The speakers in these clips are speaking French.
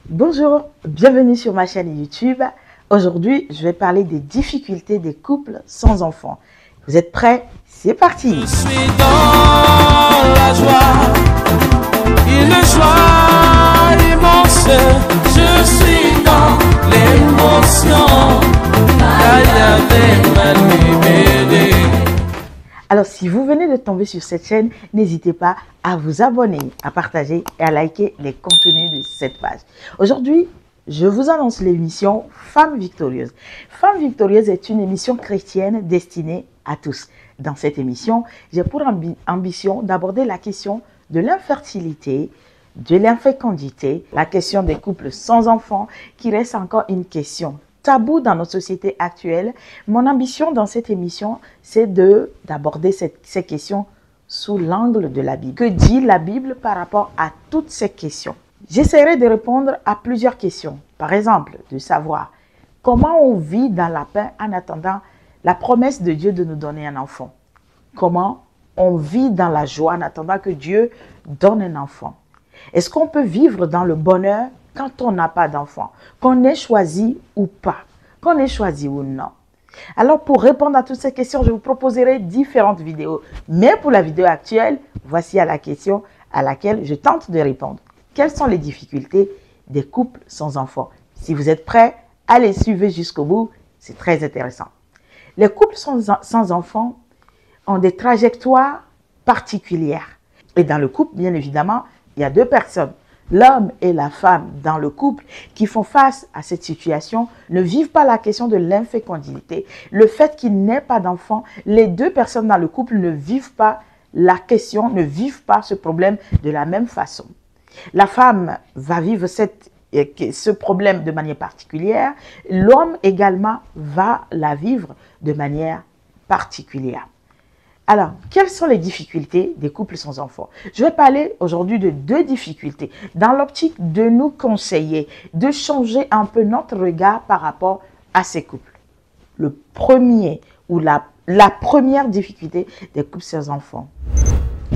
Bonjour, bienvenue sur ma chaîne YouTube. Aujourd'hui, je vais parler des difficultés des couples sans enfants. Vous êtes prêts? C'est parti! Je suis dans la joie, une joie immense. Je suis dans l'émotion, Alors, si vous venez de tomber sur cette chaîne, n'hésitez pas à vous abonner, à partager et à liker les contenus de cette page. Aujourd'hui, je vous annonce l'émission Femmes Victorieuses. Femmes Victorieuses est une émission chrétienne destinée à tous. Dans cette émission, j'ai pour ambition d'aborder la question de l'infertilité, de l'infécondité, la question des couples sans enfants, qui reste encore une question tabou dans notre société actuelle. Mon ambition dans cette émission, c'est d'aborder ces questions sous l'angle de la Bible. Que dit la Bible par rapport à toutes ces questions? J'essaierai de répondre à plusieurs questions. Par exemple, de savoir comment on vit dans la paix en attendant la promesse de Dieu de nous donner un enfant. Comment on vit dans la joie en attendant que Dieu donne un enfant. Est-ce qu'on peut vivre dans le bonheur quand on n'a pas d'enfant, qu'on ait choisi ou pas, qu'on ait choisi ou non? Alors, pour répondre à toutes ces questions, je vous proposerai différentes vidéos. Mais pour la vidéo actuelle, voici la question à laquelle je tente de répondre. Quelles sont les difficultés des couples sans enfants? Si vous êtes prêts, allez suivre jusqu'au bout, c'est très intéressant. Les couples sans enfants ont des trajectoires particulières. Et dans le couple, bien évidemment, il y a deux personnes. L'homme et la femme dans le couple qui font face à cette situation ne vivent pas la question de l'infécondité. Le fait qu'il n'ait pas d'enfant, les deux personnes dans le couple ne vivent pas la question, ne vivent pas ce problème de la même façon. La femme va vivre ce problème de manière particulière. L'homme également va la vivre de manière particulière. Alors, quelles sont les difficultés des couples sans enfants? Je vais parler aujourd'hui de deux difficultés dans l'optique de nous conseiller, de changer un peu notre regard par rapport à ces couples. Le premier ou la première difficulté des couples sans enfants,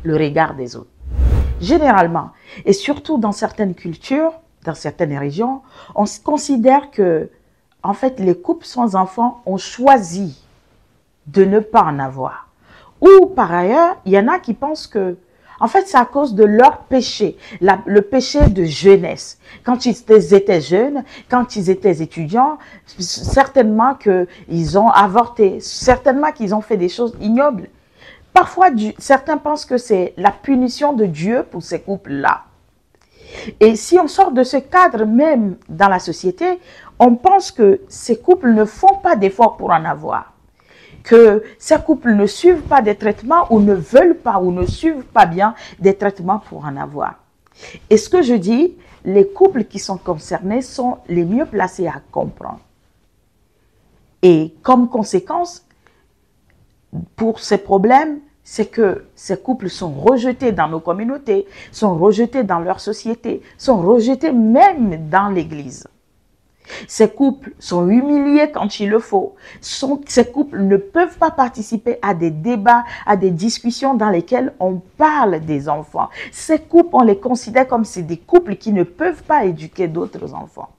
le regard des autres. Généralement, et surtout dans certaines cultures, dans certaines régions, on considère que, en fait, les couples sans enfants ont choisi de ne pas en avoir. Ou par ailleurs, il y en a qui pensent que, en fait, c'est à cause de leur péché, le péché de jeunesse. Quand ils étaient jeunes, quand ils étaient étudiants, certainement qu'ils ont avorté, certainement qu'ils ont fait des choses ignobles. Parfois, certains pensent que c'est la punition de Dieu pour ces couples-là. Et si on sort de ce cadre même dans la société, on pense que ces couples ne font pas d'efforts pour en avoir. Que ces couples ne suivent pas des traitements ou ne veulent pas ou ne suivent pas bien des traitements pour en avoir. Et ce que je dis, les couples qui sont concernés sont les mieux placés à comprendre. Et comme conséquence, pour ces problèmes, c'est que ces couples sont rejetés dans nos communautés, sont rejetés dans leur société, sont rejetés même dans l'église. Ces couples sont humiliés quand il le faut. Ces couples ne peuvent pas participer à des débats, à des discussions dans lesquelles on parle des enfants. Ces couples, on les considère comme des couples qui ne peuvent pas éduquer d'autres enfants.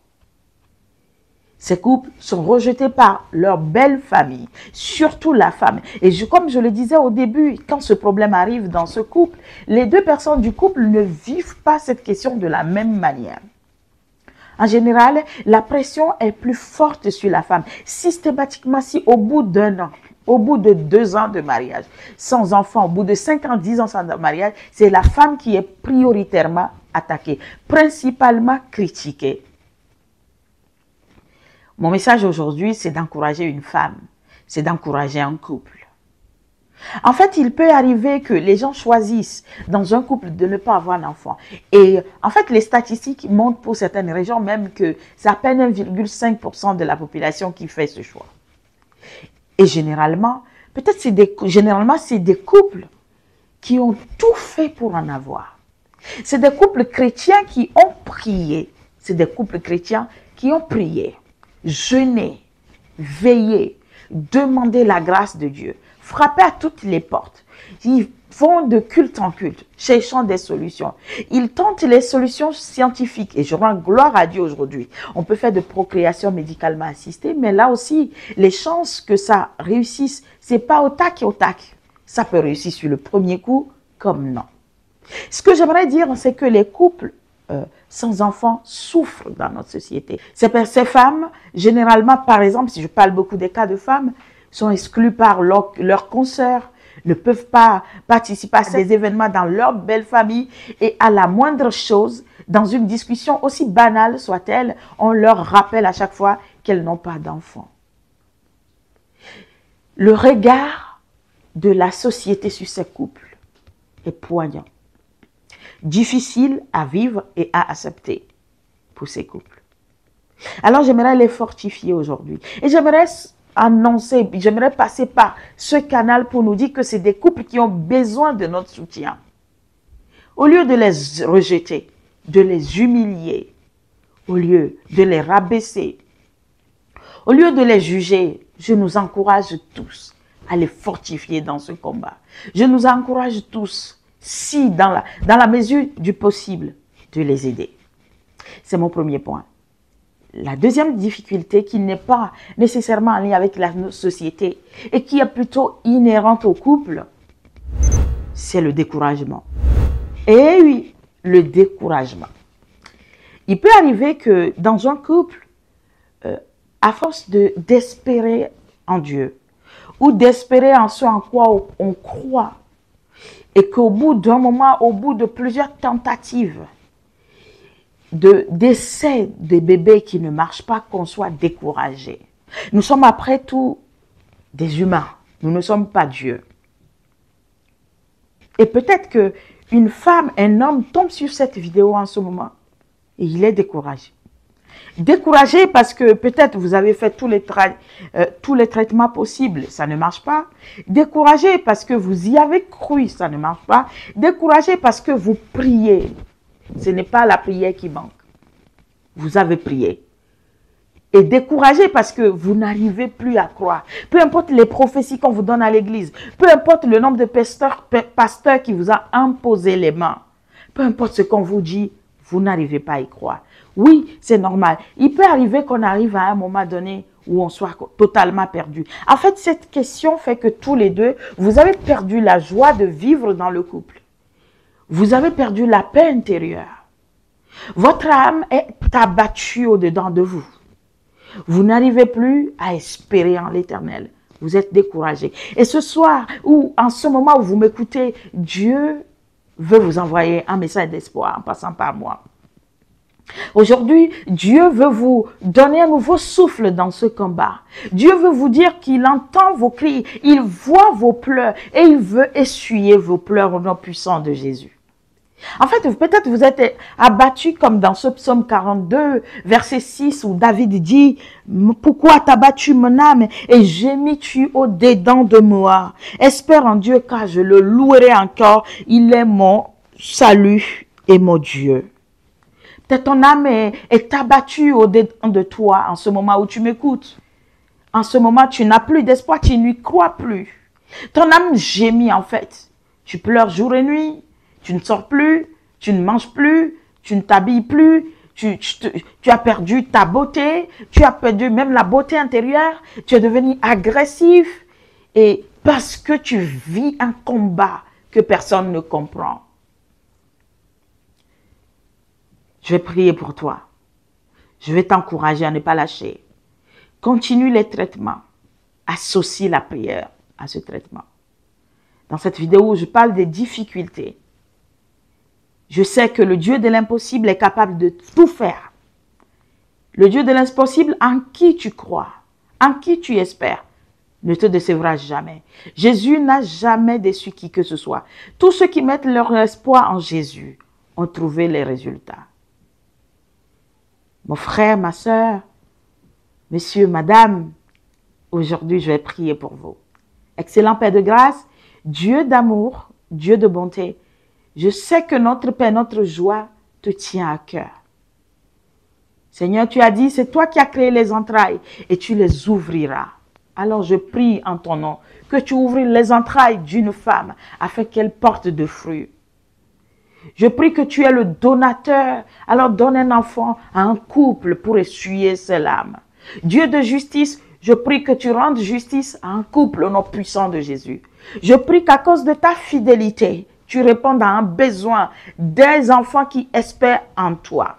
Ces couples sont rejetés par leur belle famille, surtout la femme. Et comme je le disais au début, quand ce problème arrive dans ce couple, les deux personnes du couple ne vivent pas cette question de la même manière. En général, la pression est plus forte sur la femme. Systématiquement, si au bout d'un an, au bout de 2 ans de mariage, sans enfant, au bout de 5 ans, 10 ans sans mariage, c'est la femme qui est prioritairement attaquée, principalement critiquée. Mon message aujourd'hui, c'est d'encourager une femme, c'est d'encourager un couple. En fait, il peut arriver que les gens choisissent dans un couple de ne pas avoir d'enfant. Et en fait, les statistiques montrent pour certaines régions même que c'est à peine 1,5% de la population qui fait ce choix. Et généralement, c'est des couples qui ont tout fait pour en avoir. C'est des couples chrétiens qui ont prié. C'est des couples chrétiens qui ont prié, jeûné, veillé, demandé la grâce de Dieu. frapper à toutes les portes. Ils vont de culte en culte, cherchant des solutions. Ils tentent les solutions scientifiques. Et je rends gloire à Dieu aujourd'hui. On peut faire de procréation médicalement assistée, mais là aussi, les chances que ça réussisse, c'est pas au tac et au tac. Ça peut réussir sur le premier coup, comme non. Ce que j'aimerais dire, c'est que les couples sans enfants souffrent dans notre société. Ces femmes, généralement, par exemple, si je parle beaucoup des cas de femmes, sont exclues par leurs consoeurs, ne peuvent pas participer à des événements dans leur belle famille et à la moindre chose, dans une discussion aussi banale soit-elle, on leur rappelle à chaque fois qu'elles n'ont pas d'enfants. Le regard de la société sur ces couples est poignant. Difficile à vivre et à accepter pour ces couples. Alors j'aimerais les fortifier aujourd'hui. Et j'aimerais annoncer, j'aimerais passer par ce canal pour nous dire que c'est des couples qui ont besoin de notre soutien. Au lieu de les rejeter, de les humilier, au lieu de les rabaisser, au lieu de les juger, je nous encourage tous à les fortifier dans ce combat. Je nous encourage tous, si dans la mesure du possible, de les aider. C'est mon premier point. La deuxième difficulté qui n'est pas nécessairement en lien avec la société et qui est plutôt inhérente au couple, c'est le découragement. Et oui, le découragement. Il peut arriver que dans un couple, à force d'espérer en Dieu ou d'espérer en ce en quoi on croit, et qu'au bout d'un moment, au bout de plusieurs tentatives, d'essais des bébés qui ne marchent pas, qu'on soit découragé. Nous sommes après tout des humains. Nous ne sommes pas Dieu. Et peut-être qu'une femme, un homme tombe sur cette vidéo en ce moment et il est découragé. Découragé parce que peut-être vous avez fait tous les traitements possibles, ça ne marche pas. Découragé parce que vous y avez cru, ça ne marche pas. Découragé parce que vous priez. Ce n'est pas la prière qui manque. Vous avez prié. Et découragé parce que vous n'arrivez plus à croire. Peu importe les prophéties qu'on vous donne à l'église, peu importe le nombre de pasteurs qui vous a imposé les mains, peu importe ce qu'on vous dit, vous n'arrivez pas à y croire. Oui, c'est normal. Il peut arriver qu'on arrive à un moment donné où on soit totalement perdu. En fait, cette question fait que tous les deux, vous avez perdu la joie de vivre dans le couple. Vous avez perdu la paix intérieure. Votre âme est abattue au-dedans de vous. Vous n'arrivez plus à espérer en l'Éternel. Vous êtes découragé. Et ce soir, ou en ce moment où vous m'écoutez, Dieu veut vous envoyer un message d'espoir en passant par moi. Aujourd'hui, Dieu veut vous donner un nouveau souffle dans ce combat. Dieu veut vous dire qu'il entend vos cris, il voit vos pleurs et il veut essuyer vos pleurs au nom puissant de Jésus. En fait, peut-être vous êtes abattu comme dans ce psaume 42, verset 6, où David dit « Pourquoi t'as battu mon âme et gémis-tu au-dedans de moi? Espère en Dieu car je le louerai encore, il est mon salut et mon Dieu. » Peut-être ton âme est abattue au-dedans de toi en ce moment où tu m'écoutes. En ce moment, tu n'as plus d'espoir, tu n'y crois plus. Ton âme gémit en fait. Tu pleures jour et nuit, tu ne sors plus, tu ne manges plus, tu ne t'habilles plus, tu as perdu ta beauté, tu as perdu même la beauté intérieure, tu es devenu agressif et parce que tu vis un combat que personne ne comprend. Je vais prier pour toi. Je vais t'encourager à ne pas lâcher. Continue les traitements. Associe la prière à ce traitement. Dans cette vidéo, je parle des difficultés. Je sais que le Dieu de l'impossible est capable de tout faire. Le Dieu de l'impossible en qui tu crois, en qui tu espères, ne te décevra jamais. Jésus n'a jamais déçu qui que ce soit. Tous ceux qui mettent leur espoir en Jésus ont trouvé les résultats. Mon frère, ma soeur, monsieur, madame, aujourd'hui je vais prier pour vous. Excellent Père de grâce, Dieu d'amour, Dieu de bonté, je sais que notre paix, notre joie te tient à cœur. Seigneur, tu as dit, c'est toi qui as créé les entrailles et tu les ouvriras. Alors je prie en ton nom que tu ouvres les entrailles d'une femme afin qu'elle porte de fruits. Je prie que tu es le donateur. Alors donne un enfant à un couple pour essuyer ses larmes. Dieu de justice, je prie que tu rendes justice à un couple au nom puissant de Jésus. Je prie qu'à cause de ta fidélité, tu répondes à un besoin des enfants qui espèrent en toi.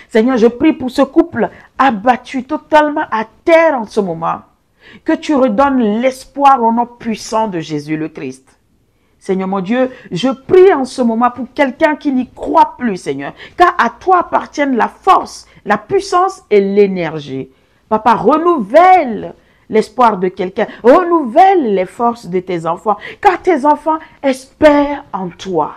Seigneur, je prie pour ce couple abattu totalement à terre en ce moment, que tu redonnes l'espoir au nom puissant de Jésus le Christ. Seigneur mon Dieu, je prie en ce moment pour quelqu'un qui n'y croit plus, Seigneur, car à toi appartiennent la force, la puissance et l'énergie. Papa, renouvelle l'espoir de quelqu'un, renouvelle les forces de tes enfants, car tes enfants espèrent en toi.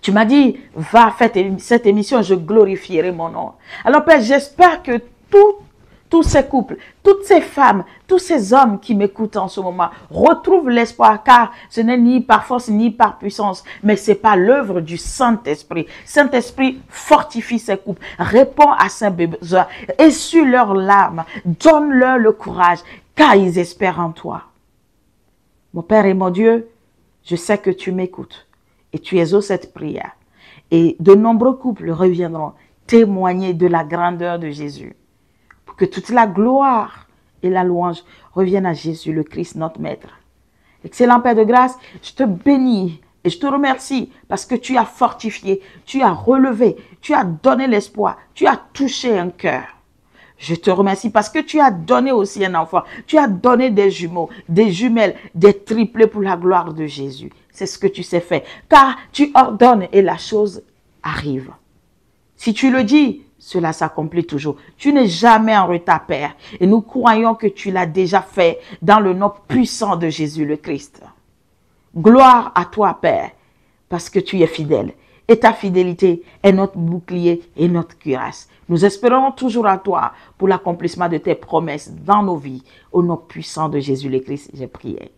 Tu m'as dit, va faire cette émission, je glorifierai mon nom. Alors Père, j'espère que tous ces couples, toutes ces femmes, tous ces hommes qui m'écoutent en ce moment retrouvent l'espoir, car ce n'est ni par force ni par puissance, mais c'est par l'œuvre du Saint-Esprit. Saint-Esprit fortifie ces couples, répond à ses besoins, essuie leurs larmes, donne-leur le courage, car ils espèrent en toi. Mon Père et mon Dieu, je sais que tu m'écoutes et tu exauces cette prière. Et de nombreux couples reviendront témoigner de la grandeur de Jésus. Pour que toute la gloire et la louange reviennent à Jésus le Christ, notre Maître. Excellent Père de grâce, je te bénis et je te remercie parce que tu as fortifié, tu as relevé, tu as donné l'espoir, tu as touché un cœur. Je te remercie parce que tu as donné aussi un enfant, tu as donné des jumeaux, des jumelles, des triplés pour la gloire de Jésus. C'est ce que tu sais faire, car tu ordonnes et la chose arrive. Si tu le dis, cela s'accomplit toujours. Tu n'es jamais en retard, Père. Et nous croyons que tu l'as déjà fait dans le nom puissant de Jésus le Christ. Gloire à toi, Père, parce que tu es fidèle. Et ta fidélité est notre bouclier et notre cuirasse. Nous espérons toujours à toi pour l'accomplissement de tes promesses dans nos vies. Au nom puissant de Jésus le Christ, j'ai prié.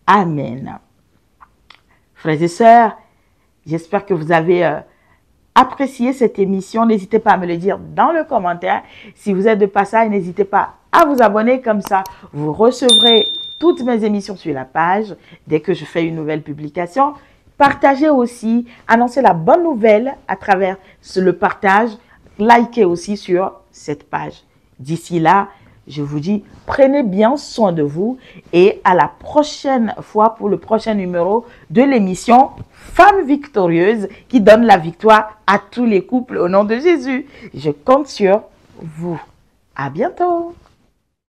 Amen. Frères et sœurs, j'espère que vous avez apprécié cette émission. N'hésitez pas à me le dire dans le commentaire. Si vous êtes de passage, n'hésitez pas à vous abonner. Comme ça, vous recevrez toutes mes émissions sur la page dès que je fais une nouvelle publication. Partagez aussi, annoncez la bonne nouvelle à travers le partage. Likez aussi sur cette page. D'ici là, je vous dis, prenez bien soin de vous et à la prochaine fois pour le prochain numéro de l'émission Femmes victorieuses qui donne la victoire à tous les couples au nom de Jésus. Je compte sur vous. À bientôt.